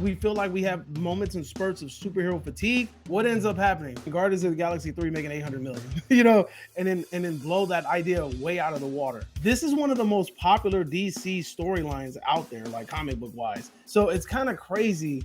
we feel like we have moments and spurts of superhero fatigue. What ends up happening? Guardians of the Galaxy 3 making 800 million, and then blow that idea way out of the water. This is one of the most popular DC storylines out there, like comic book wise. So it's kind of crazy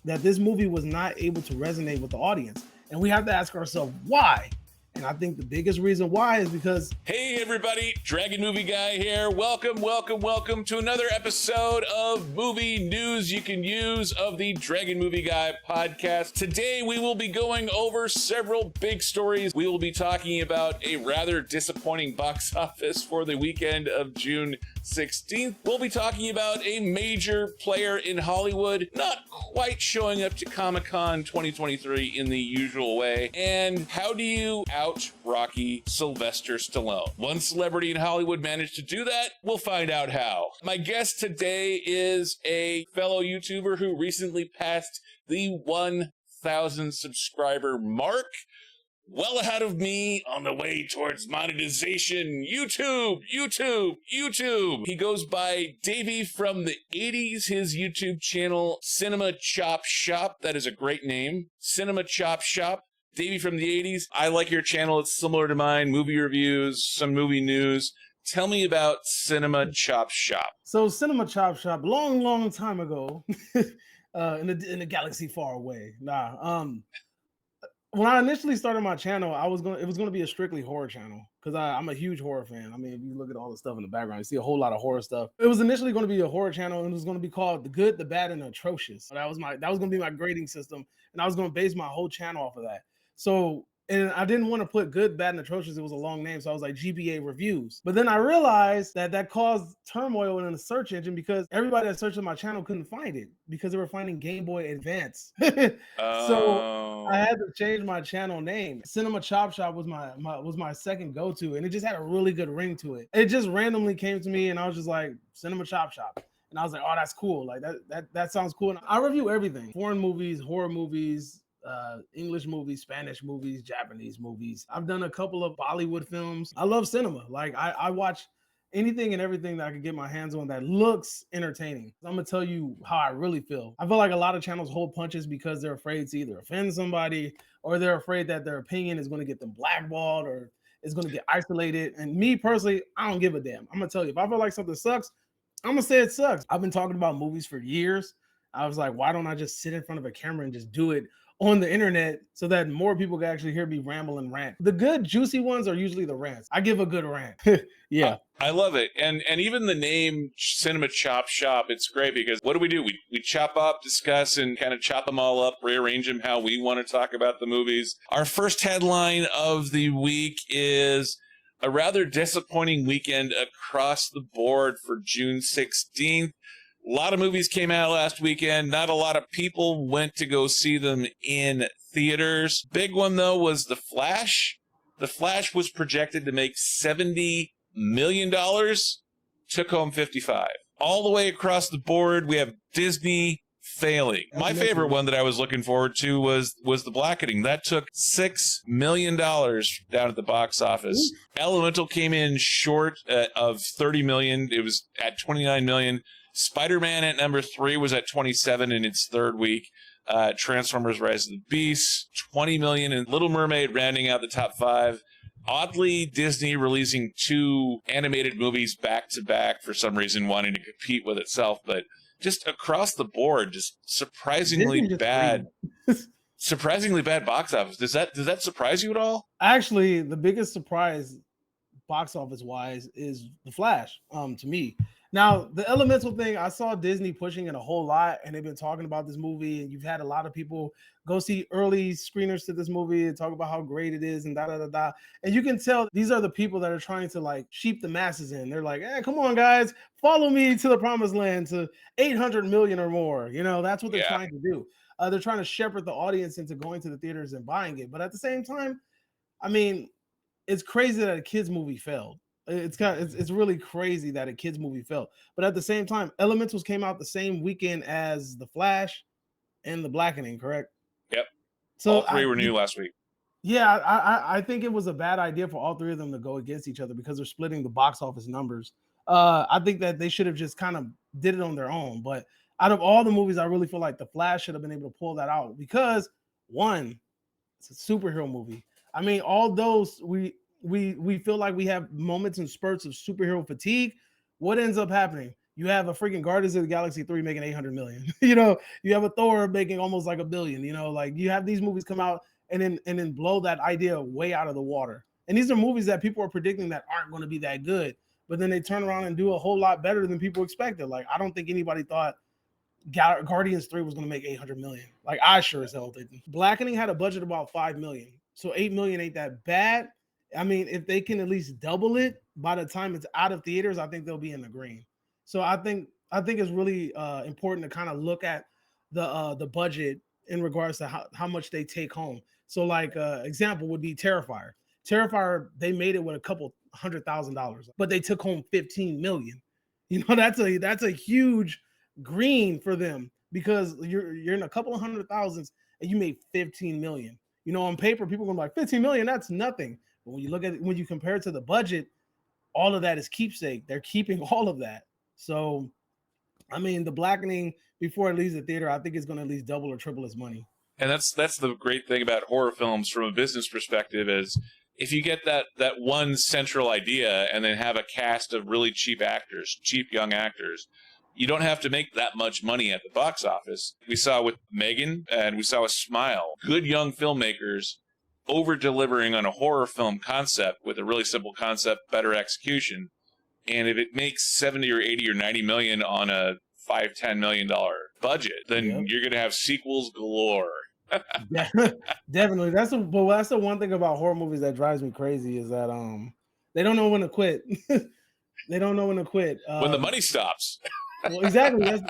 that this movie was not able to resonate with the audience. And we have to ask ourselves why. And I think the biggest reason why is because... Hey everybody, Dragon Movie Guy here. Welcome to another episode of Movie News You Can Use of the Dragon Movie Guy podcast. Today we will be going over several big stories. We will be talking about a rather disappointing box office for the weekend of June 16th. We'll be talking about a major player in Hollywood not quite showing up to COMICCON 2023 in the usual way. And how do you out Rocky Sylvester Stallone? One celebrity in Hollywood managed to do that. We'll find out how. My guest today is a fellow YouTuber who recently passed the 1,000 subscriber mark. Well ahead of me on the way towards monetization. YouTube. He goes by Davey from the 80s. His YouTube channel, Cinema Chop Shop. That is a great name. Cinema Chop Shop. Davey from the 80s. I like your channel. It's similar to mine. Movie reviews, some movie news. Tell me about Cinema Chop Shop. So Cinema Chop Shop, long time ago, in a galaxy far away. When I initially started my channel, it was gonna be a strictly horror channel because I'm a huge horror fan. I mean, if you look at all the stuff in the background, you see a whole lot of horror stuff. It was initially going to be a horror channel, and it was going to be called The Good, the Bad, and the Atrocious. So that was going to be my grading system, and I was going to base my whole channel off of that. So, and I didn't want to put Good, Bad, and Atrocious. It was a long name, so I was like GBA Reviews. But then I realized that caused turmoil in the search engine because everybody that searched on my channel couldn't find it because they were finding Game Boy Advance. So I had to change my channel name. Cinema Chop Shop was my second go-to, and it just had a really good ring to it. It just randomly came to me, and I was just like, Cinema Chop Shop. And I was like, oh, that's cool. Like that sounds cool. And I review everything: foreign movies, horror movies, English movies, Spanish movies, Japanese movies. I've done a couple of Bollywood films. I love cinema. Like I watch anything and everything that I can get my hands on that looks entertaining. I'm gonna tell you how I really feel. I feel like a lot of channels hold punches because they're afraid to either offend somebody or they're afraid that their opinion is going to get them blackballed or is going to get isolated. And me personally, I don't give a damn. I'm gonna tell you, if I feel like something sucks, I'm gonna say it sucks. I've been talking about movies for years. I was like, why don't I just sit in front of a camera and just do it on the internet so that more people can actually hear me ramble and rant? The good juicy ones are usually the rants. I give a good rant. Yeah. I love it. And even the name Cinema Chop Shop, it's great because what do? We chop up, discuss, and kind of chop them all up, rearrange them how we want to talk about the movies. Our first headline of the week is a rather disappointing weekend across the board for June 16th. A lot of movies came out last weekend. Not a lot of people went to go see them in theaters. Big one, though, was The Flash. The Flash was projected to make $70 million. Took home 55. All the way across the board, we have Disney failing. My favorite one that I was looking forward to was The Blackening. That took $6 million down at the box office. Elemental came in short of $30 million. It was at $29 million. Spider-Man at number 3 was at 27 in its third week. Transformers Rise of the Beast, 20 million, and Little Mermaid rounding out the top 5. Oddly, Disney releasing 2 animated movies back-to-back for some reason, wanting to compete with itself, but just across the board, just surprisingly bad. Surprisingly bad box office. Does that surprise you at all? Actually, the biggest surprise box office wise is The Flash, to me. Now, the Elemental thing, I saw Disney pushing it a whole lot, and they've been talking about this movie, and you've had a lot of people go see early screeners to this movie and talk about how great it is and da-da-da-da. And you can tell these are the people that are trying to, like, sheep the masses in. They're like, come on, guys, follow me to the promised land to 800 million or more. That's what they're trying to do. They're trying to shepherd the audience into going to the theaters and buying it. But at the same time, I mean, it's crazy that a kid's movie failed. It's really crazy that a kid's movie failed. But at the same time, Elementals came out the same weekend as The Flash and The Blackening, correct? Yep. So all 3 were new last week. Yeah, I think it was a bad idea for all 3 of them to go against each other because they're splitting the box office numbers. I think that they should have just kind of did it on their own. But out of all the movies, I really feel like The Flash should have been able to pull that out because one, it's a superhero movie. I mean, although we feel like we have moments and spurts of superhero fatigue, what ends up happening? You have a freaking Guardians of the Galaxy 3 making 800 million. You have a Thor making almost like $1 billion. Like you have these movies come out and then blow that idea way out of the water. And these are movies that people are predicting that aren't going to be that good, but then they turn around and do a whole lot better than people expected. Like I don't think anybody thought Guardians 3 was going to make 800 million. Like I sure as hell didn't. Blackening had a budget of about 5 million. So 8 million ain't that bad. I mean, if they can at least double it by the time it's out of theaters, I think they'll be in the green. So I think it's really important to kind of look at the budget in regards to how much they take home. So like example would be Terrifier. Terrifier, they made it with a couple $100,000, but they took home 15 million. That's a huge green for them because you're in a couple of $100,000s and you made 15 million. On paper, people are going to be like 15 million, that's nothing. But when you look at it, when you compare it to the budget, all of that is keepsake. They're keeping all of that. So, I mean, the Blackening before it leaves the theater, I think it's going to at least double or triple its money. And that's the great thing about horror films from a business perspective is if you get that one central idea and then have a cast of really cheap young actors, you don't have to make that much money at the box office. We saw with Megan and we saw with Smile, good young filmmakers over-delivering on a horror film concept with a really simple concept, better execution. And if it makes 70 or 80 or 90 million on a $5-10 million budget, then you're going to have sequels galore. Definitely. That's the one thing about horror movies that drives me crazy is that they don't know when to quit. They don't know when to quit. When the money stops. Well, exactly.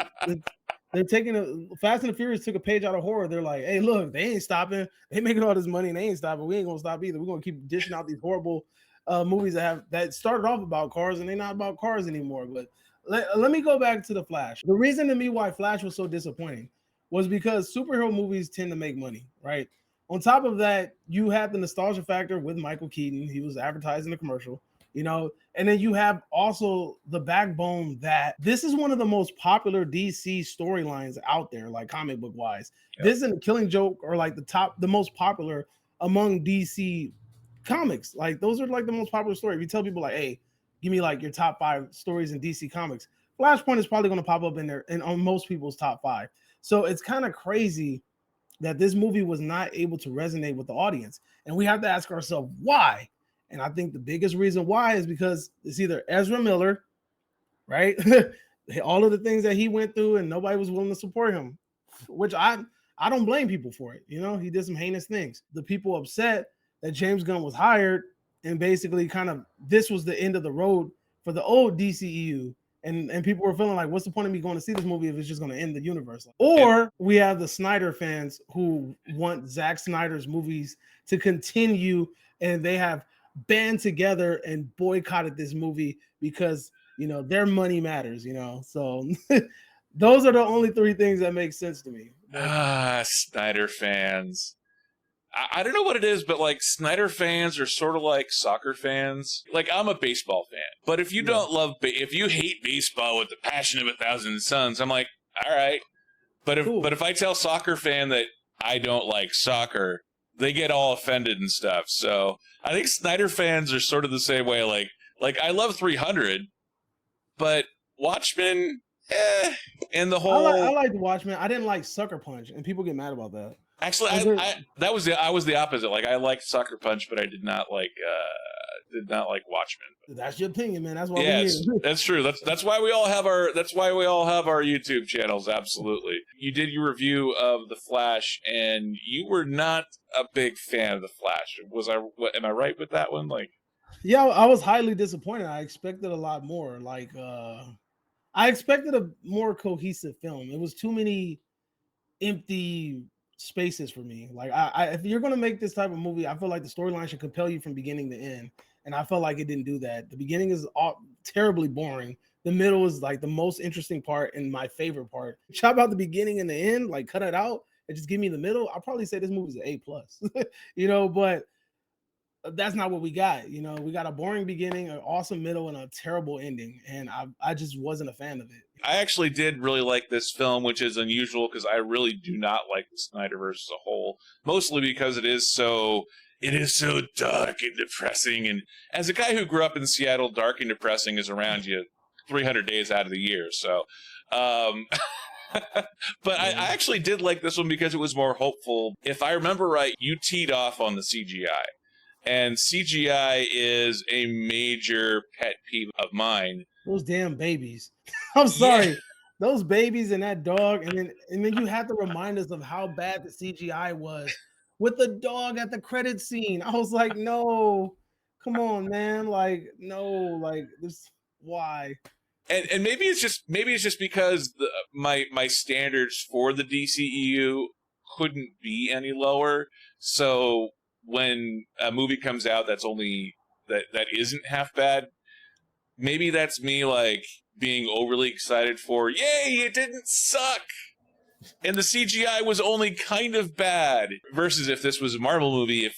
They're taking Fast and the Furious took a page out of horror. They're like, hey, look, they ain't stopping. They making all this money and they ain't stopping. We ain't gonna stop either. We're gonna keep dishing out these horrible movies that started off about cars and they're not about cars anymore. But let me go back to the Flash. The reason to me why Flash was so disappointing was because superhero movies tend to make money, right? On top of that, you have the nostalgia factor with Michael Keaton. He was advertising the commercial, and then you have also the backbone that this is one of the most popular DC storylines out there, like comic book wise. Yep. This isn't a Killing Joke or like the most popular among DC comics. Like those are like the most popular story. If you tell people like, hey, give me like your top 5 stories in DC comics, Flashpoint is probably going to pop up in there and on most people's top 5. So it's kind of crazy that this movie was not able to resonate with the audience. And we have to ask ourselves why. And I think the biggest reason why is because it's either Ezra Miller, right? All of the things that he went through and nobody was willing to support him, which I don't blame people for it. He did some heinous things. The people upset that James Gunn was hired and basically kind of this was the end of the road for the old DCEU. And people were feeling like, what's the point of me going to see this movie if it's just going to end the universe? Or we have the Snyder fans who want Zack Snyder's movies to continue, and they have band together and boycotted this movie because their money matters. So those are the only 3 things that make sense to me. Snyder fans. I don't know what it is, but like Snyder fans are sort of like soccer fans. Like I'm a baseball fan, but if you don't if you hate baseball with the passion of 1,000 suns, I'm like, all right. But if I tell soccer fan that I don't like soccer, they get all offended and stuff. So I think Snyder fans are sort of the same way. Like I love 300, but Watchmen, and the whole. I like Watchmen. I didn't like Sucker Punch, and people get mad about that. Actually, I was the opposite. Like I liked Sucker Punch, but I did not like Watchmen. That's your opinion, man. That's why we're here. That's true. That's why we all have our YouTube channels. Absolutely. You did your review of The Flash, and you were not a big fan of The Flash. Am I right with that one? Like, yeah, I was highly disappointed. I expected a lot more. Like, I expected a more cohesive film. It was too many empty spaces for me. Like if you're going to make this type of movie, I feel like the storyline should compel you from beginning to end, and I felt like it didn't do that. The beginning is terribly boring. The middle is like the most interesting part and my favorite part. Chop out the beginning and the end, like cut it out and just give me the middle. I'll probably say this movie is an A+. But that's not what we got. You know, we got a boring beginning, an awesome middle, and a terrible ending, and I just wasn't a fan of it. I actually did really like this film, which is unusual because I really do not like the Snyderverse as a whole, mostly because it is so dark and depressing. And as a guy who grew up in Seattle, dark and depressing is around you 300 days out of the year. So, but I actually did like this one because it was more hopeful. If I remember right, you teed off on the CGI. And CGI is a major pet peeve of mine. Those damn babies. I'm sorry. Yeah. Those babies and that dog, and then you have to remind us of how bad the CGI was with the dog at the credit scene. I was like, no, come on, man. Like, no, like this, why? And maybe it's just because my standards for the DCEU couldn't be any lower. So when a movie comes out that's only that isn't half bad, maybe that's me like being overly excited for, yay, it didn't suck and the CGI was only kind of bad, versus if this was a Marvel movie,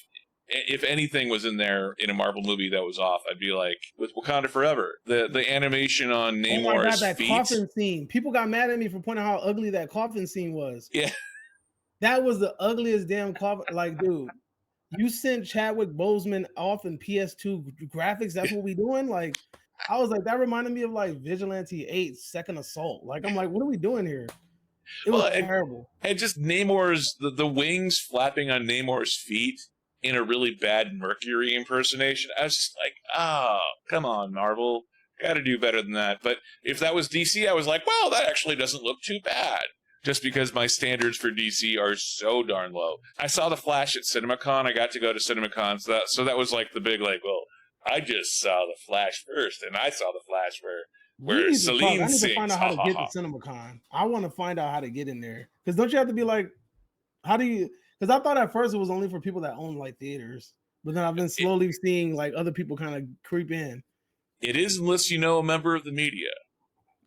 if anything was in there in a Marvel movie that was off, I'd be like, with Wakanda Forever, the animation on Namor's that feet. Coffin scene. People got mad at me for pointing out how ugly that coffin scene was. Yeah. That was the ugliest damn coffin. Like, dude, you sent Chadwick Boseman off in PS2 graphics. That's what we doing? Like, I was like, that reminded me of like Vigilante 8 Second Assault. Like, I'm like, what are we doing here? It was terrible. And just Namor's, the wings flapping on Namor's feet in a really bad Mercury impersonation. I was just like, oh, come on, Marvel. Got to do better than that. But if that was DC, I was like, well, that actually doesn't look too bad. Just because my standards for DC are so darn low. I saw The Flash at CinemaCon. I got to go to CinemaCon. So that was like the big, like, well, I just saw The Flash first, and I saw The Flash where Celine sings. I need to find out how to get to CinemaCon. I want to find out how to get in there. Because don't you have to be like, how do you... Because I thought at first it was only for people that own like theaters. But then I've been slowly seeing like other people kind of creep in. It is unless you know a member of the media,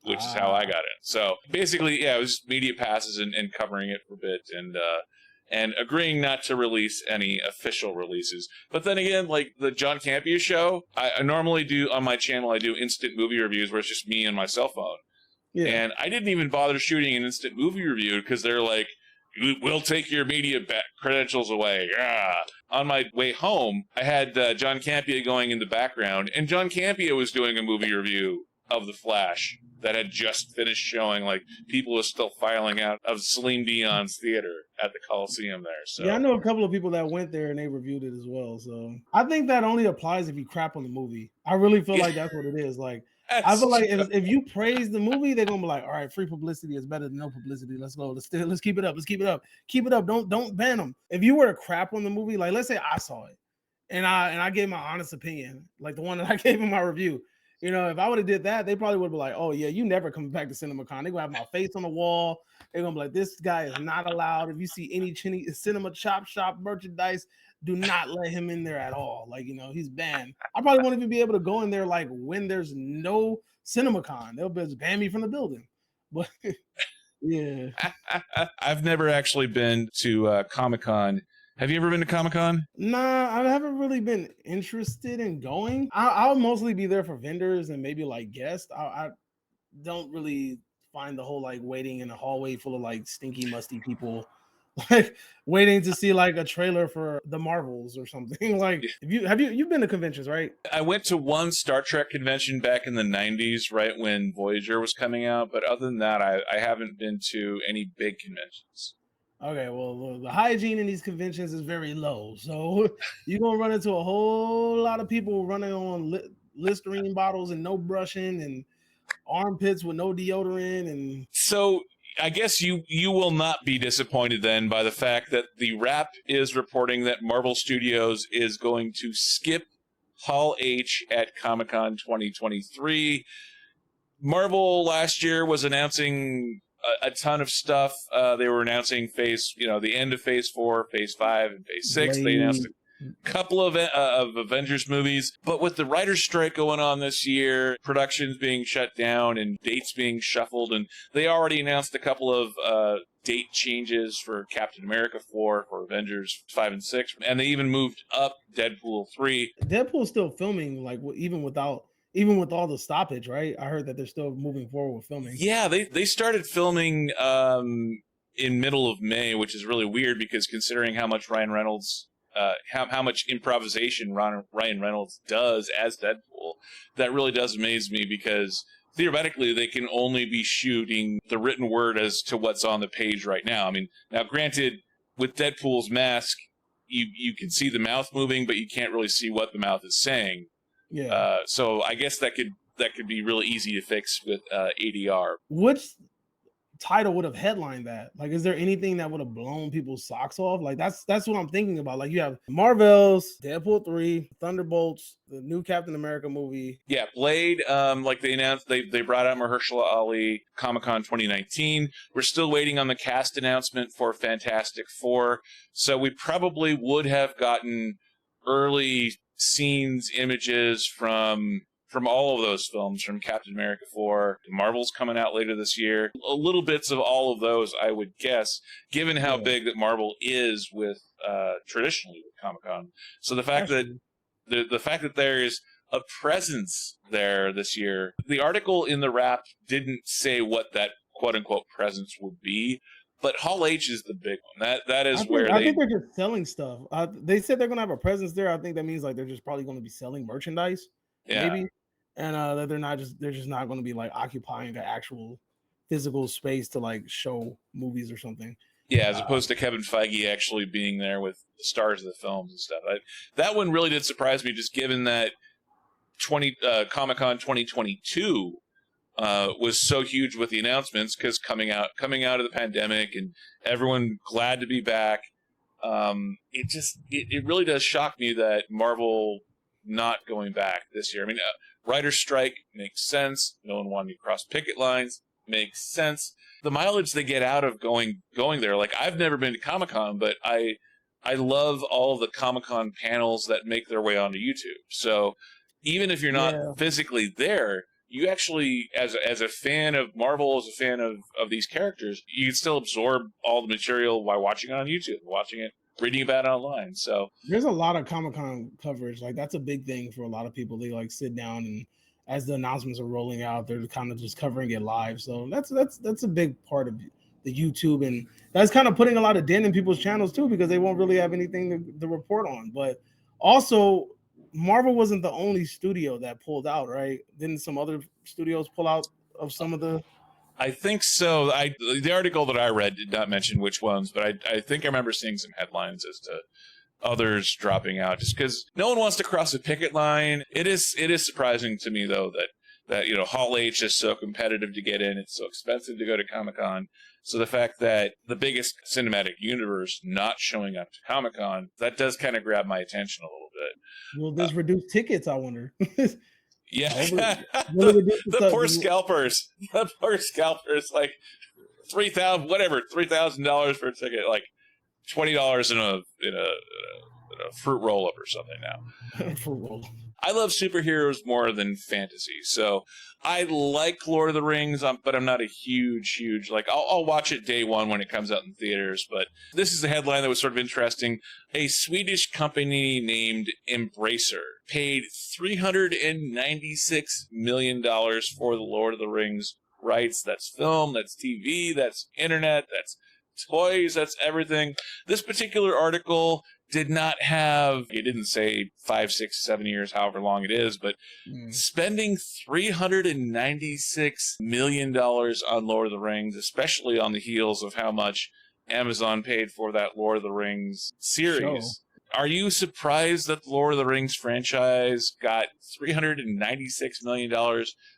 which is how I got in. So basically, yeah, it was media passes and covering it for a bit and agreeing not to release any official releases. But then again, like the John Campea show, I normally do on my channel, I do instant movie reviews where it's just me and my cell phone. Yeah. And I didn't even bother shooting an instant movie review because they're like, we'll take your media credentials away. Yeah. On my way home, I had John Campea going in the background, and John Campea was doing a movie review of The Flash that had just finished showing. Like, people were still filing out of Celine Dion's theater at the Coliseum there. So yeah, I know a couple of people that went there and they reviewed it as well. So I think that only applies if you crap on the movie. I really feel like that's what it is. Like, I feel like if you praise the movie, they're gonna be like, all right, free publicity is better than no publicity. Let's go. Let's keep it up. Let's keep it up. Keep it up. Don't ban them. If you were to crap on the movie, like let's say I saw it and I gave my honest opinion, like the one that I gave in my review. You know, if I would have did that, they probably would be like, oh yeah, you never come back to CinemaCon. They're gonna have my face on the wall. They're gonna be like, this guy is not allowed. If you see any cinema chop shop merchandise, do not let him in there at all. Like, you know, he's banned. I probably won't even be able to go in there like when there's no CinemaCon. They'll just ban me from the building. But yeah. I've never actually been to Comic-Con. Have you ever been to Comic-Con? Nah, I haven't really been interested in going. I'll mostly be there for vendors and maybe like guests. I don't really find the whole like waiting in a hallway full of like stinky, musty people, like waiting to see like a trailer for the Marvels or something. Like, you've been to conventions, right? I went to one Star Trek convention back in the 90s, right when Voyager was coming out. But other than that, I haven't been to any big conventions. Okay, well, the hygiene in these conventions is very low. So you're going to run into a whole lot of people running on Listerine bottles and no brushing and armpits with no deodorant. And so I guess you will not be disappointed then by the fact that the Wrap is reporting that Marvel Studios is going to skip Hall H at Comic-Con 2023. Marvel last year was announcing a ton of stuff. They were announcing the end of Phase 4, Phase 5, and Phase 6. couple of Avengers movies, but with the writer's strike going on this year, productions being shut down and dates being shuffled, and they already announced a couple of date changes for Captain America 4, for Avengers 5 and 6, and they even moved up Deadpool 3. Deadpool's still filming, like even with all the stoppage, right? I heard that they're still moving forward with filming. Yeah, they started filming in middle of May, which is really weird because considering how much Ryan Reynolds how much improvisation Ryan Reynolds does as Deadpool, that really does amaze me because theoretically they can only be shooting the written word as to what's on the page right now. I mean, now granted, with Deadpool's mask, you can see the mouth moving, but you can't really see what the mouth is saying. Yeah. So I guess that could be really easy to fix with ADR. Which title would have headlined that? Like, is there anything that would have blown people's socks off? Like, that's what I'm thinking about. Like, you have Marvel's Deadpool 3, Thunderbolts, the new Captain America movie. Yeah, Blade, like they announced, they brought out Mahershala Ali, COMICCON 2019. We're still waiting on the cast announcement for Fantastic Four, so we probably would have gotten early scenes, images from all of those films, from Captain America 4. Marvel's coming out later this year. A little bits of all of those, I would guess, given how big that Marvel is with traditionally with Comic-Con. So the fact that the fact that there is a presence there this year, the article in the wrap didn't say what that quote unquote presence would be, but Hall H is the big one. That is where I think they're just selling stuff. They said they're gonna have a presence there. I think that means like they're just probably going to be selling merchandise, maybe, and that they're just not going to be like occupying the actual physical space to like show movies or something. Yeah, as opposed to Kevin Feige actually being there with the stars of the films and stuff. That one really did surprise me, just given that Comic-Con 2022 was so huge with the announcements, because coming out of the pandemic and everyone glad to be back. It really does shock me that Marvel not going back this year. I mean, writer's strike makes sense. No one wanted to cross picket lines, makes sense. The mileage they get out of going there, like I've never been to Comic-Con, but I love all of the Comic-Con panels that make their way onto YouTube. So even if you're not physically there, you actually, as a fan of Marvel, as a fan of these characters, you can still absorb all the material while watching it on YouTube, watching it, reading about it online. So there's a lot of Comic-Con coverage. Like that's a big thing for a lot of people. They like sit down and as the announcements are rolling out, they're kind of just covering it live. So that's a big part of the YouTube, and that's kind of putting a lot of dent in people's channels too, because they won't really have anything to report on. But also, Marvel wasn't the only studio that pulled out, right? Didn't some other studios pull out of some of the? I think so. The article that I read did not mention which ones, but I think I remember seeing some headlines as to others dropping out, just because no one wants to cross a picket line. It is surprising to me though that Hall H is so competitive to get in. It's so expensive to go to Comic-Con. So the fact that the biggest cinematic universe not showing up to Comic-Con, that does kind of grab my attention a little bit. Will this reduce tickets? I wonder. Yeah, the poor scalpers. The poor scalpers, like $3,000 for a ticket, like $20 in a fruit roll up or something now. Fruit roll. I love superheroes more than fantasy, so I like Lord of the Rings, but I'm not a huge like. I'll watch it day one when it comes out in theaters. But this is a headline that was sort of interesting. A Swedish company named Embracer paid $396 million for the Lord of the Rings rights. That's film, that's TV, that's internet, that's toys, that's everything. This particular article did not have, it didn't say 5, 6, 7 years, however long it is, but spending $396 million on Lord of the Rings, especially on the heels of how much Amazon paid for that Lord of the Rings series. Show. Are you surprised that the Lord of the Rings franchise got $396 million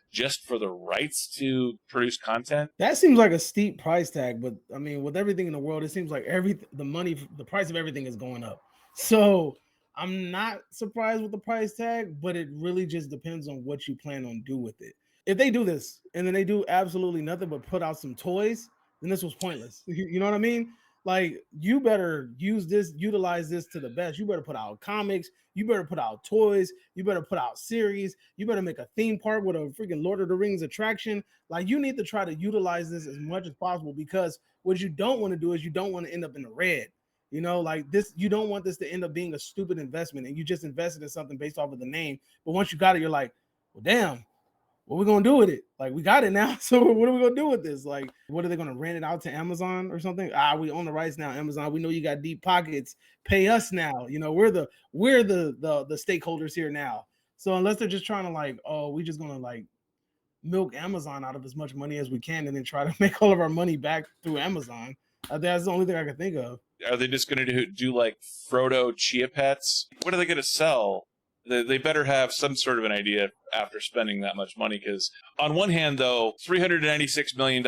just for the rights to produce content? That seems like a steep price tag, but I mean, with everything in the world, it seems like the price of everything is going up. So I'm not surprised with the price tag, but it really just depends on what you plan on do with it. If they do this and then they do absolutely nothing but put out some toys, then this was pointless. You know what I mean? Like, you better utilize this to the best. You better put out comics, you better put out toys, you better put out series, you better make a theme park with a freaking Lord of the Rings attraction. Like, you need to try to utilize this as much as possible, because what you don't want to do is you don't want to end up in the red. You know, like this, you don't want this to end up being a stupid investment and you just invested in something based off of the name. But once you got it, you're like, well, damn, what are we gonna do with it? Like, we got it now. So what are we gonna do with this? Like, what are they gonna rent it out to Amazon or something? We own the rights now, Amazon. We know you got deep pockets. Pay us now. You know, we're the stakeholders here now. So unless they're just trying to like, oh, we just gonna like milk Amazon out of as much money as we can and then try to make all of our money back through Amazon. That's the only thing I can think of. Are they just going to do like Frodo Chia Pets? What are they going to sell? They better have some sort of an idea after spending that much money, because on one hand, though, $396 million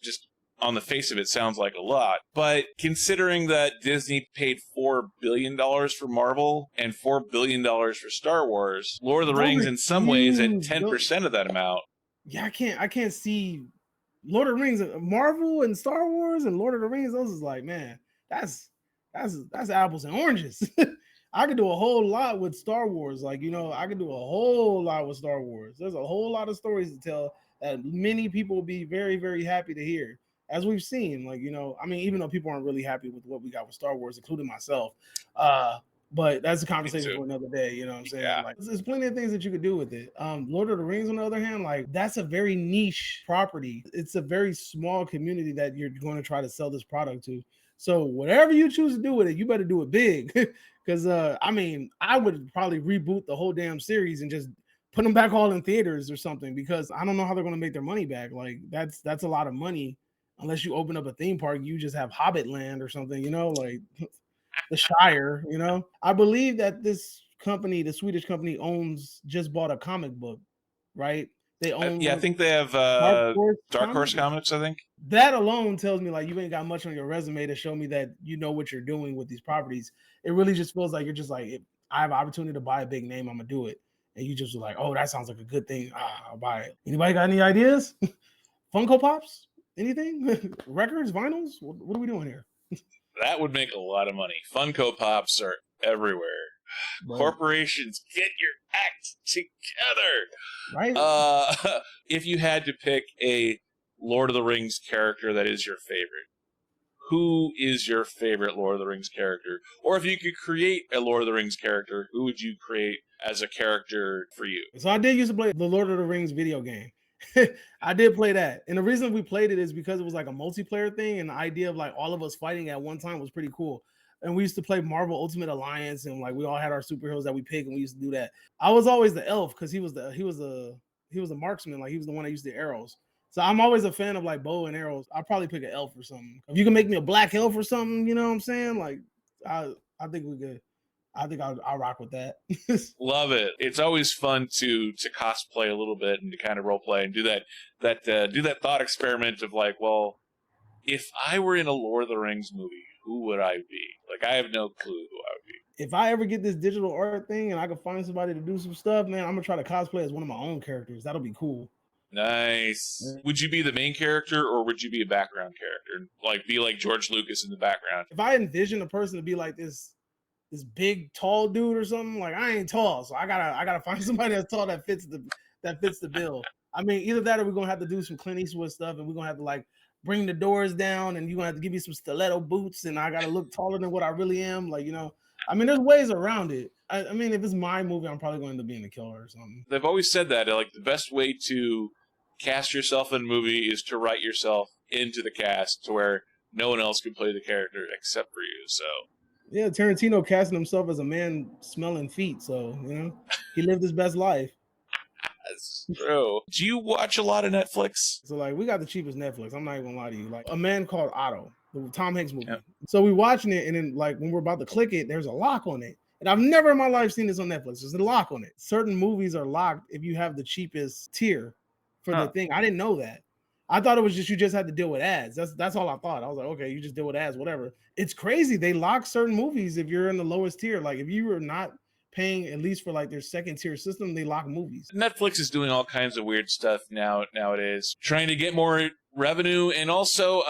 just on the face of it sounds like a lot. But considering that Disney paid $4 billion for Marvel and $4 billion for Star Wars, Lord of the Rings in some ways at 10% of that amount. Yeah, I can't see Lord of the Rings, Marvel and Star Wars and Lord of the Rings. Those is like, man, that's apples and oranges. I could do a whole lot with Star Wars. Like, you know, I could do a whole lot with Star Wars. There's a whole lot of stories to tell that many people will be very, very happy to hear. As we've seen, like, you know, I mean, even though people aren't really happy with what we got with Star Wars, including myself, but that's a conversation for another day. You know what I'm saying? Yeah. Like, there's plenty of things that you could do with it. Lord of the Rings, on the other hand, like, that's a very niche property. It's a very small community that you're going to try to sell this product to. So whatever you choose to do with it, you better do it big. Because I mean, I would probably reboot the whole damn series and just put them back all in theaters or something, because I don't know how they're going to make their money back. Like, that's a lot of money. Unless you open up a theme park, you just have Hobbit Land or something, you know, like the Shire, you know. I believe that this company, the Swedish company, just bought a comic book, right? They own. I think they have Dark Horse Comics, I think. That alone tells me like you ain't got much on your resume to show me that you know what you're doing with these properties. It really just feels like you're just like, if I have an opportunity to buy a big name, I'm gonna do it. And you just like, oh, that sounds like a good thing. I'll buy it. Anybody got any ideas? Funko Pops? Anything? Records, vinyls? What are we doing here? That would make a lot of money. Funko Pops are everywhere. Right. Corporations, get your act together. Right. If you had to pick a Lord of the Rings character that is your favorite, who is your favorite Lord of the Rings character? Or if you could create a Lord of the Rings character, who would you create as a character for you? So I did used to play the Lord of the Rings video game. I did play that. And the reason we played it is because it was like a multiplayer thing. And the idea of like all of us fighting at one time was pretty cool. And we used to play Marvel Ultimate Alliance, and like we all had our superheroes that we picked, and we used to do that. I was always the elf because he was a marksman, like he was the one that used the arrows. So I'm always a fan of like bow and arrows. I'll probably pick an elf or something. If you can make me a black elf or something, you know what I'm saying? Like I think we could. I think I'll rock with that. Love it. It's always fun to cosplay a little bit and to kind of role play and do that thought experiment of like, well, if I were in a Lord of the Rings movie, who would I be? Like, I have no clue who I would be. If I ever get this digital art thing and I can find somebody to do some stuff, man, I'm gonna try to cosplay as one of my own characters. That'll be cool. Nice. Yeah. Would you be the main character or would you be a background character? Like, be like George Lucas in the background? If I envision a person to be like this big tall dude or something, like I ain't tall, so I gotta find somebody that's tall that fits the bill. I mean, either that or we're gonna have to do some Clint Eastwood stuff, and we're gonna have to like bring the doors down, and you're gonna have to give me some stiletto boots, and I gotta look taller than what I really am. Like, you know, I mean, there's ways around it. I mean, if it's my movie, I'm probably going to end up being the killer or something. They've always said that like the best way to cast yourself in a movie is to write yourself into the cast to where no one else can play the character except for you. So. Yeah, Tarantino casting himself as a man smelling feet, so, you know, he lived his best life. That's true. Do you watch a lot of Netflix? So, like, we got the cheapest Netflix. I'm not even gonna lie to you. Like, A Man Called Otto, the Tom Hanks movie. Yep. So we watching it, and then, like, when we're about to click it, there's a lock on it. And I've never in my life seen this on Netflix. There's a lock on it. Certain movies are locked if you have the cheapest tier for the thing. I didn't know that. I thought it was just you just had to deal with ads. That's all I thought. I was like, okay, you just deal with ads, whatever. It's crazy. They lock certain movies if you're in the lowest tier. Like if you are not paying at least for like their second tier system, they lock movies. Netflix is doing all kinds of weird stuff nowadays, trying to get more revenue, and also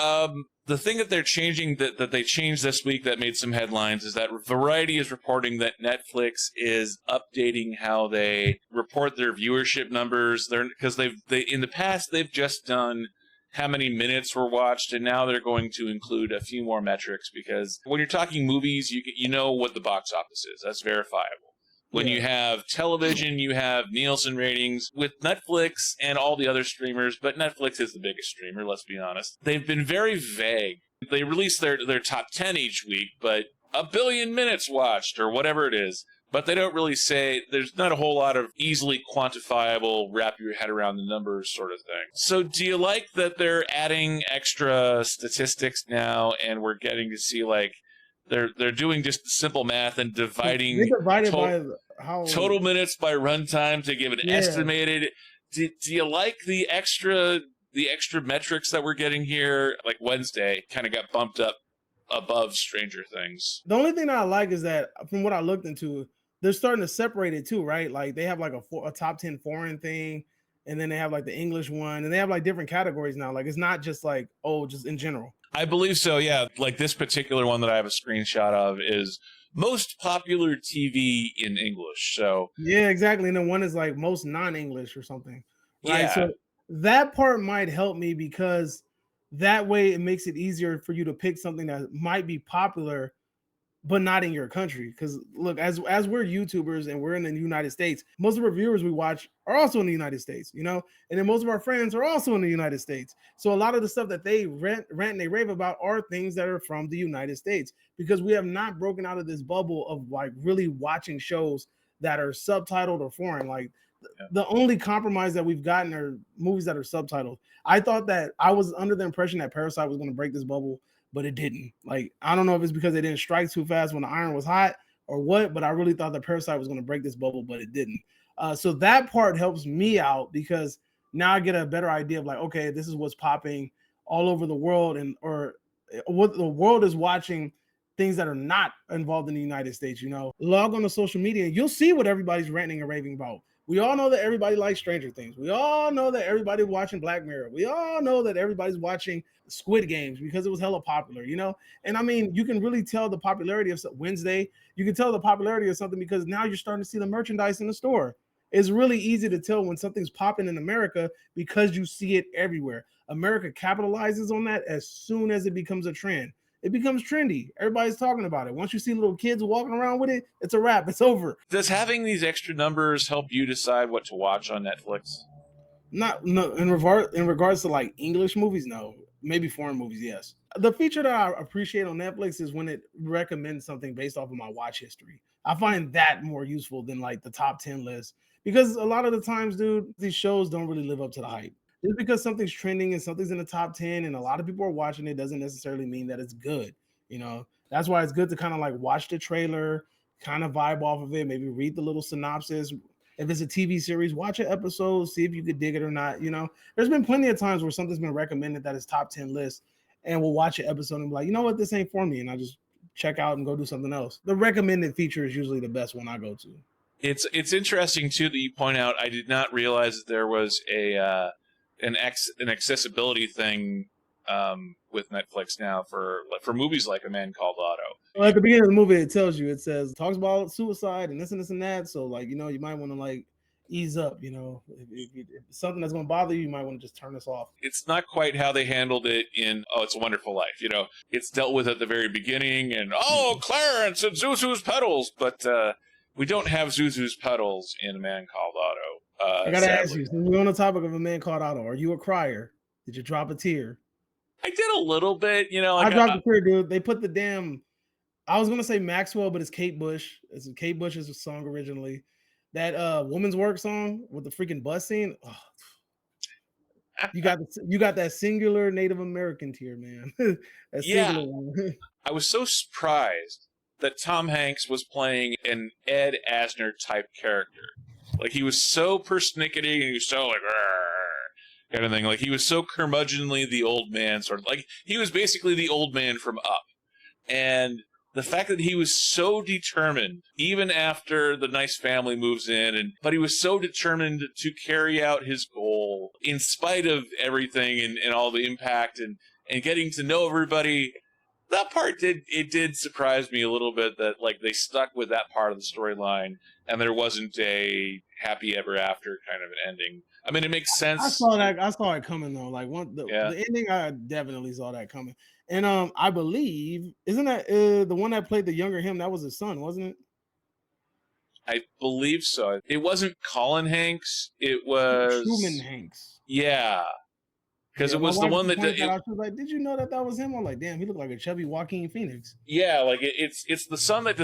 the thing that they're changing that they changed this week that made some headlines is that Variety is reporting that Netflix is updating how they report their viewership numbers. Because they in the past they've just done how many minutes were watched, and now they're going to include a few more metrics, because when you're talking movies, you know what the box office is. That's verifiable. When you have television, you have Nielsen ratings. With Netflix and all the other streamers, but Netflix is the biggest streamer, let's be honest, they've been very vague. They release their top 10 each week, but 1 billion minutes watched or whatever it is. But they don't really say, there's not a whole lot of easily quantifiable, wrap your head around the numbers sort of thing. So do you like that they're adding extra statistics now, and we're getting to see, like, they're doing just simple math and dividing by how total minutes by runtime to give an estimated. Do you like the extra metrics that we're getting here? Like Wednesday kind of got bumped up above Stranger Things. The only thing that I like is that from what I looked into, they're starting to separate it too, right? Like they have like a top 10 foreign thing, and then they have like the English one, and they have like different categories now. Like it's not just like, oh, just in general. I believe so, yeah. Like this particular one that I have a screenshot of is most popular TV in English. So yeah, exactly. And then one is like most non-English or something. Right. Yeah. So that part might help me, because that way it makes it easier for you to pick something that might be popular but not in your country. Because look, as we're YouTubers and we're in the United States, most of our viewers we watch are also in the United States, you know, and then most of our friends are also in the United States. So a lot of the stuff that they rant and they rave about are things that are from the United States, because we have not broken out of this bubble of like really watching shows that are subtitled or foreign. Like the only compromise that we've gotten are movies that are subtitled. I thought that I was under the impression that Parasite was going to break this bubble, but it didn't. Like, I don't know if it's because they didn't strike too fast when the iron was hot or what, but I really thought that Parasite was going to break this bubble, but it didn't. So that part helps me out, because now I get a better idea of like, okay, this is what's popping all over the world, and or what the world is watching, things that are not involved in the United States. You know, log on to social media and you'll see what everybody's ranting and raving about. We all know that everybody likes Stranger Things. We all know that everybody's watching Black Mirror. We all know that everybody's watching Squid Games because it was hella popular, you know? And I mean, you can really tell the popularity of Wednesday. You can tell the popularity of something because now you're starting to see the merchandise in the store. It's really easy to tell when something's popping in America because you see it everywhere. America capitalizes on that as soon as it becomes a trend. It becomes trendy. Everybody's talking about it. Once you see little kids walking around with it, it's a wrap. It's over. Does having these extra numbers help you decide what to watch on Netflix? No, in regards to like English movies, no. Maybe foreign movies, yes. The feature that I appreciate on Netflix is when it recommends something based off of my watch history. I find that more useful than like the top 10 list, because a lot of the times, dude, these shows don't really live up to the hype. Just because something's trending and something's in the top 10 and a lot of people are watching it doesn't necessarily mean that it's good. You know, that's why it's good to kind of like watch the trailer, kind of vibe off of it, maybe read the little synopsis. If it's a TV series, watch an episode, see if you could dig it or not. You know, there's been plenty of times where something's been recommended that is top 10 list, and we'll watch an episode and be like, you know what, this ain't for me. And I just check out and go do something else. The recommended feature is usually the best one I go to. It's interesting too that you point out, I did not realize that there was an accessibility thing with Netflix now for movies like A Man Called Otto. Well, at the beginning of the movie, it tells you, it says, talks about suicide and this and this and that. So like, you know, you might want to like ease up, you know, if it's something that's going to bother you, you might want to just turn this off. It's not quite how they handled it in It's a Wonderful Life. You know, it's dealt with at the very beginning and, Clarence and Zuzu's pedals, but we don't have Zuzu's pedals in A Man Called Otto. I gotta ask you, since we're on the topic of A Man Called Otto, are you a crier? Did you drop a tear? I did a little bit, you know. Like I dropped a tear, dude. They put the damn, I was gonna say Maxwell, but it's Kate Bush. It's Kate Bush's song originally. That Woman's Work song with the freaking bus scene. Oh. You got that singular Native American tear, man. That singular one. I was so surprised that Tom Hanks was playing an Ed Asner type character. Like, he was so persnickety and he was so like, kind of thing. Like, he was so curmudgeonly the old man, sort of. Like, he was basically the old man from Up. And the fact that he was so determined, even after the nice family moves in, but he was so determined to carry out his goal in spite of everything and all the impact and getting to know everybody. That part did surprise me a little bit that like they stuck with that part of the storyline and there wasn't a happy ever after kind of an ending. I mean, it makes sense. I saw it coming though. Like the ending, I definitely saw that coming. And I believe, isn't that the one that played the younger him? That was his son, wasn't it? I believe so. It wasn't Colin Hanks. It was Truman Hanks. Yeah, because it was the one that I was like, did you know that was him? I'm like, damn, he looked like a chubby Joaquin Phoenix. Yeah, like it's the son that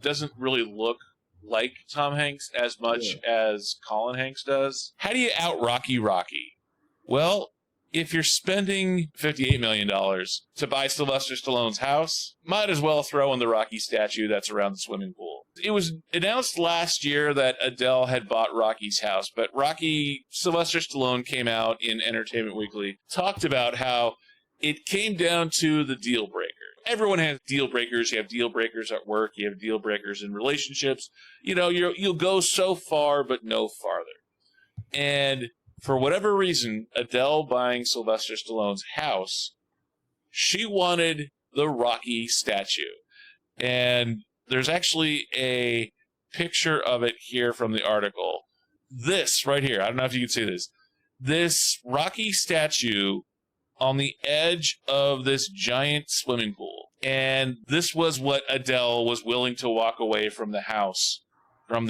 doesn't really look like Tom Hanks as much as Colin Hanks does. How do you out Rocky? Well, if you're spending $58 million to buy Sylvester Stallone's house, might as well throw in the Rocky statue that's around the swimming pool. It was announced last year that ADELE had bought Rocky's house, but Sylvester Stallone came out in Entertainment Weekly, talked about how it came down to the deal breaker. Everyone has deal breakers. You have deal breakers at work. You have deal breakers in relationships. You know, you'll go so far, but no farther. And for whatever reason, ADELE buying Sylvester Stallone's house, she wanted the Rocky statue. And there's actually a picture of it here from the article. This right here, I don't know if you can see this. This Rocky statue on the edge of this giant swimming pool. And this was what ADELE was willing to walk away from the house, from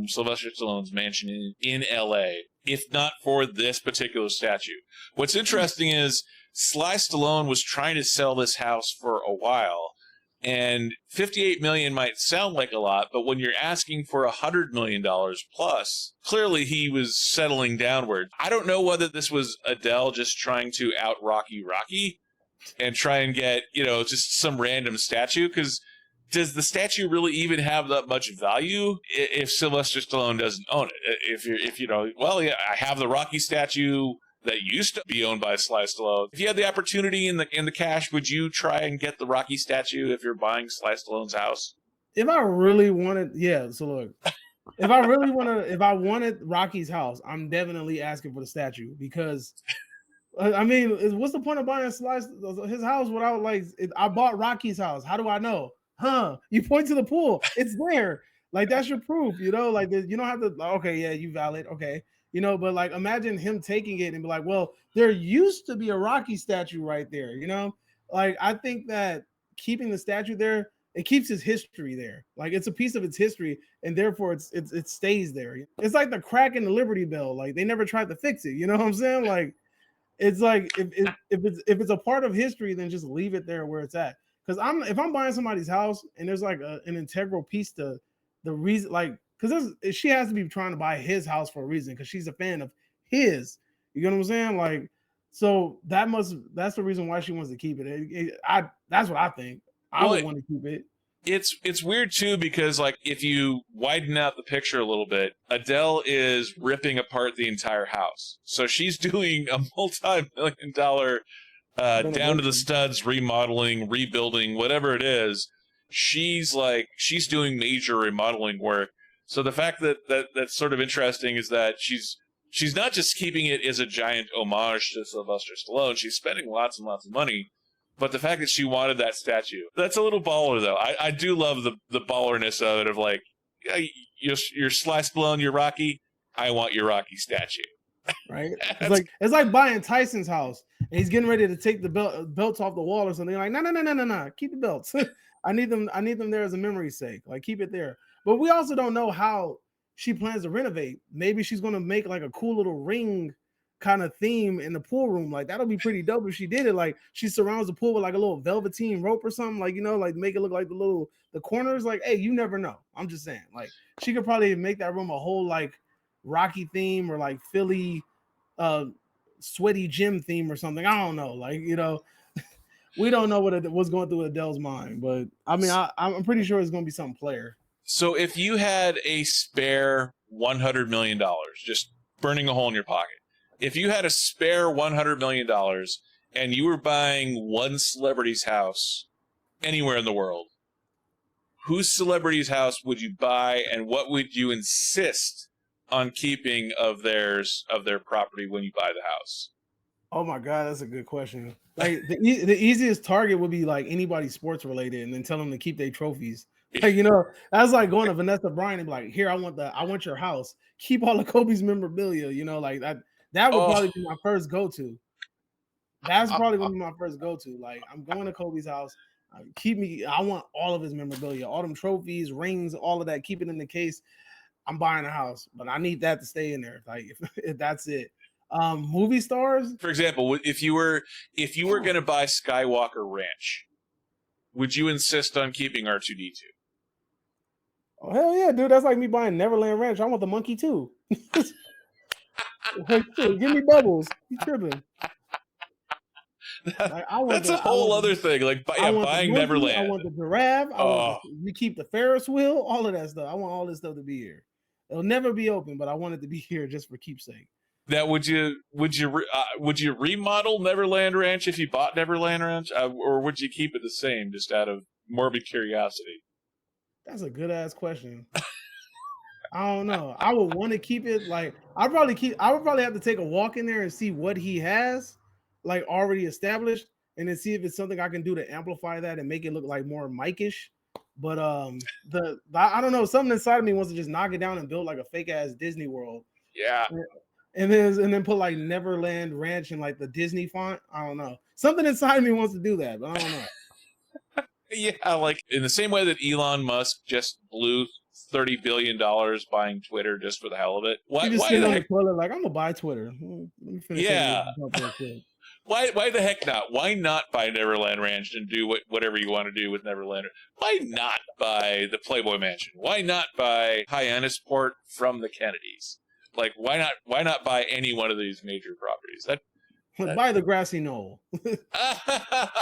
Sylvester Stallone's mansion in LA, if not for this particular statue. What's interesting is Sly Stallone was trying to sell this house for a while, and $58 million might sound like a lot, but when you're asking for $100 million plus, clearly he was settling downward. I don't know whether this was ADELE just trying to out Rocky and try and get, just some random statue, because does the statue really even have that much value if Sylvester Stallone doesn't own it? I have the Rocky statue that used to be owned by Sly Stallone. If you had the opportunity in the cash, would you try and get the Rocky statue if you're buying Sly Stallone's house? If I really wanted, so look, if I wanted Rocky's house, I'm definitely asking for the statue, because I mean, what's the point of buying his house without I bought Rocky's house. How do I know? You point to the pool. It's there. Like, that's your proof, you don't have to, okay, yeah, you valid. Okay. But imagine him taking it and be like, well, there used to be a Rocky statue right there. I think that keeping the statue there, it keeps his history there. Like, it's a piece of its history, and therefore it stays there. It's like the crack in the Liberty Bell. Like, they never tried to fix it. You know what I'm saying? Like, it's like, if it's a part of history, then just leave it there where it's at. Because if I'm buying somebody's house and there's like an integral piece to the reason, because she has to be trying to buy his house for a reason, because she's a fan of his. You know what I'm saying? So that's the reason why she wants to keep it. That's what I think. I would want to keep it. It's weird too, because if you widen out the picture a little bit, ADELE is ripping apart the entire house. So she's doing a multi-million-dollar down to the studs remodeling, rebuilding, whatever it is. She's doing major remodeling work. So the fact that's sort of interesting is that she's not just keeping it as a giant homage to Sylvester Stallone. She's spending lots and lots of money. But the fact that she wanted that statue, that's a little baller, though. I do love the ballerness of it, of you're Sly Stallone, you're Rocky, I want your Rocky statue. Right? It's like buying Tyson's house, and he's getting ready to take the belts off the wall or something. Like, no, keep the belts. I need them there as a memory's sake. Like, keep it there. But we also don't know how she plans to renovate. Maybe she's going to make a cool little ring kind of theme in the pool room. That'll be pretty dope if she did it. She surrounds the pool with a little velveteen rope or something, make it look like the corners. Hey, you never know. I'm just saying, she could probably make that room a whole Rocky theme, or Philly sweaty gym theme or something. I don't know. We don't know what's going through ADELE's mind, but I mean, I'm pretty sure it's going to be some player. So if you had a spare $100 million, just burning a hole in your pocket, if you had a spare $100 million and you were buying one celebrity's house, anywhere in the world, whose celebrity's house would you buy, and what would you insist on keeping of their property when you buy the house? Oh my god, that's a good question. Like the easiest target would be like anybody sports related, and then tell them to keep their trophies. Like that's like going to Vanessa Bryant and be like, here, I want your house. Keep all of Kobe's memorabilia. Like that would Oh, probably be my first go to. That's probably gonna be my first go to. Like I'm going to Kobe's house. I want all of his memorabilia, all them trophies, rings, all of that. Keep it in the case. I'm buying a house, but I need that to stay in there. Like if that's it. Movie stars. for example, if you were going to buy Skywalker Ranch, would you insist on keeping R2D2? Oh hell yeah, dude! That's like me buying Neverland Ranch. I want the monkey too. Like, give me Bubbles. You tripping? Like, That's a whole other thing. Like, buying monkey, Neverland. I want the giraffe. We keep the Ferris wheel. All of that stuff. I want all this stuff to be here. It'll never be open, but I want it to be here just for keepsake. Now, would you remodel Neverland Ranch if you bought Neverland Ranch, or would you keep it the same just out of morbid curiosity? That's a good ass question. I don't know. I would want to keep it like I would probably have to take a walk in there and see what he has like already established, and then see if it's something I can do to amplify that and make it look like more Mike-ish. But I don't know, something inside of me wants to just knock it down and build like a fake ass Disney World. Yeah. And then put like Neverland Ranch in like the Disney font. I don't know. Something inside me wants to do that, but I don't know. Yeah, like in the same way that Elon Musk just blew $30 billion buying Twitter just for the hell of it. Why sitting on the toilet like, I'm gonna buy Twitter. Yeah. Why the heck not? Why not buy Neverland Ranch and do whatever you want to do with Neverland? Why not buy the Playboy Mansion? Why not buy Hyannisport from the Kennedys? Like, why not buy any one of these major properties? Buy the grassy knoll.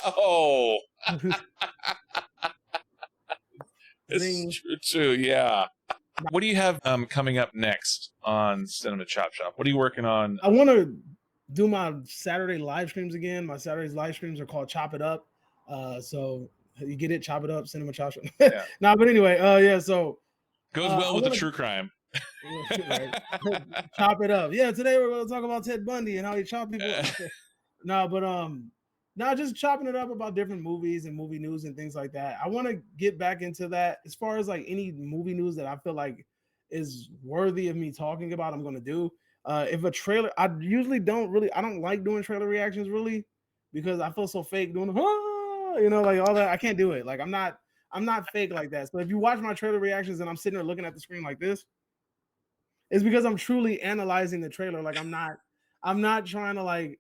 Oh. It's true too, yeah. What do you have coming up next on Cinema Chop Shop? What are you working on? I want to do my Saturday live streams again. My Saturday's live streams are called Chop It Up. So you get it, Chop It Up, Cinema Chop Shop. Yeah. But anyway, yeah. So goes well with the true crime. Right. Chop it up. Yeah, today we're going to talk about Ted Bundy and how he chopped people. Just chopping it up about different movies and movie news and things like that. I want to get back into that. As far as like any movie news that I feel like is worthy of me talking about, I'm going to do. If a trailer, I don't like doing trailer reactions really, because I feel so fake doing like all that. I can't do it. Like I'm not fake like that. So if you watch my trailer reactions and I'm sitting there looking at the screen like this, it's because I'm truly analyzing the trailer. Like I'm not trying to like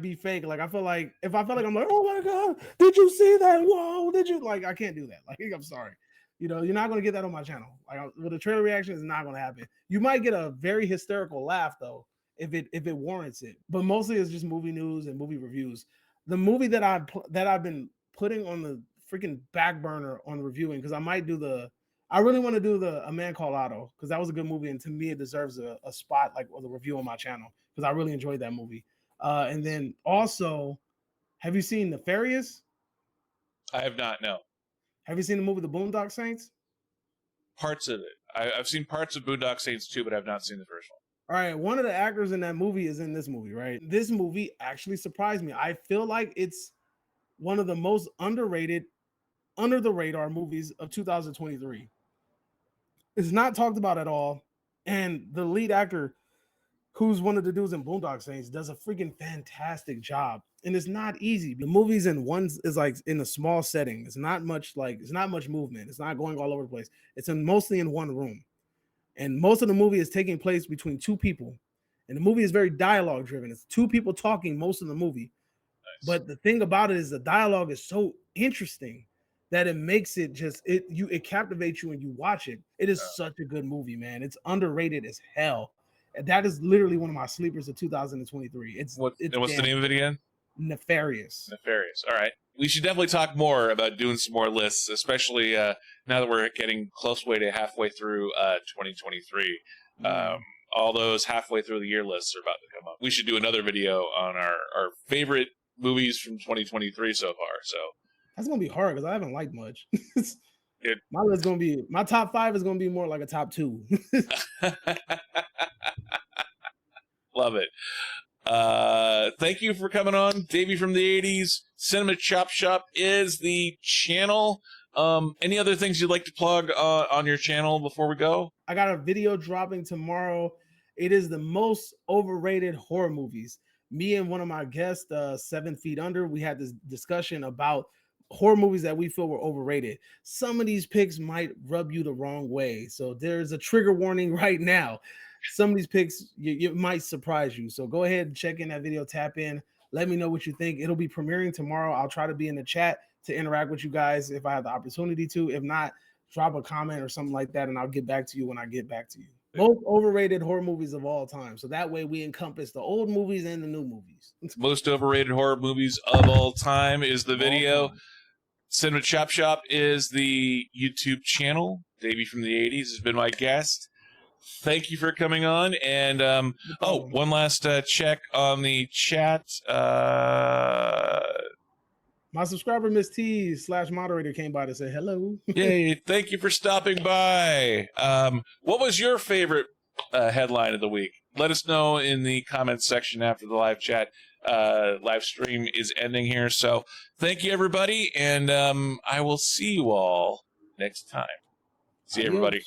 be fake. Like I feel like if I feel like I'm like, oh my god, did you see that? Whoa, did you? Like I can't do that. Like I'm sorry. You're not gonna get that on my channel. Like with the trailer reaction is not gonna happen. You might get a very hysterical laugh though, if it warrants it. But mostly it's just movie news and movie reviews. The movie that I've been putting on the freaking back burner on reviewing, because I really want to do A Man Called Otto, because that was a good movie, and to me it deserves a spot like with a review on my channel, because I really enjoyed that movie. And then also, have you seen Nefarious? I have not. No. Have you seen the movie The Boondock Saints? Parts of it. I've seen parts of Boondock Saints too, but I've not seen the first one. All right, one of the actors in that movie is in this movie, right? This movie actually surprised me. I feel like it's one of the most underrated, under the radar movies of 2023. It's not talked about at all. And the lead actor, who's one of the dudes in Boondock Saints, does a freaking fantastic job. And it's not easy. The movie's is like in a small setting. It's not much movement. It's not going all over the place. It's mostly in one room. And most of the movie is taking place between two people. And the movie is very dialogue driven. It's two people talking most of the movie. Nice. But the thing about it is the dialogue is so interesting that it makes it it captivates you when you watch it. It is such a good movie, man. It's underrated as hell. And that is literally one of my sleepers of 2023. What's the name of it again? Nefarious. All right. We should definitely talk more about doing some more lists, especially now that we're getting close way to halfway through 2023. All those halfway through the year lists are about to come up. We should do another video on our favorite movies from 2023 so far. So That's gonna be hard because I haven't liked much. It- My list gonna be my top 5 is gonna be more like a top 2. Love it. Thank you for coming on, Davey from the 80s. Cinema Chop Shop is the channel. Any other things you'd like to plug on your channel before we go? I got a video dropping tomorrow. It is the most overrated horror movies. Me and one of my guests, 7 Feet Under, we had this discussion about horror movies that we feel were overrated. Some of these picks might rub you the wrong way. So there's a trigger warning right now. Some of these picks you might surprise you. So go ahead and check in that video, tap in. Let me know what you think. It'll be premiering tomorrow. I'll try to be in the chat to interact with you guys if I have the opportunity to. If not, drop a comment or something like that, and I'll get back to you when I get back to you. Most overrated horror movies of all time. So that way we encompass the old movies and the new movies. Most overrated horror movies of all time is the video. Cinema Chop Shop is the YouTube channel. Davey from the 80s has been my guest. Thank you for coming on. And one last check on the chat. My subscriber, Miss T /moderator, came by to say hello. Yay, thank you for stopping by. What was your favorite headline of the week? Let us know in the comments section after the live chat. Live stream is ending here. So thank you, everybody. And I will see you all next time. See you, everybody.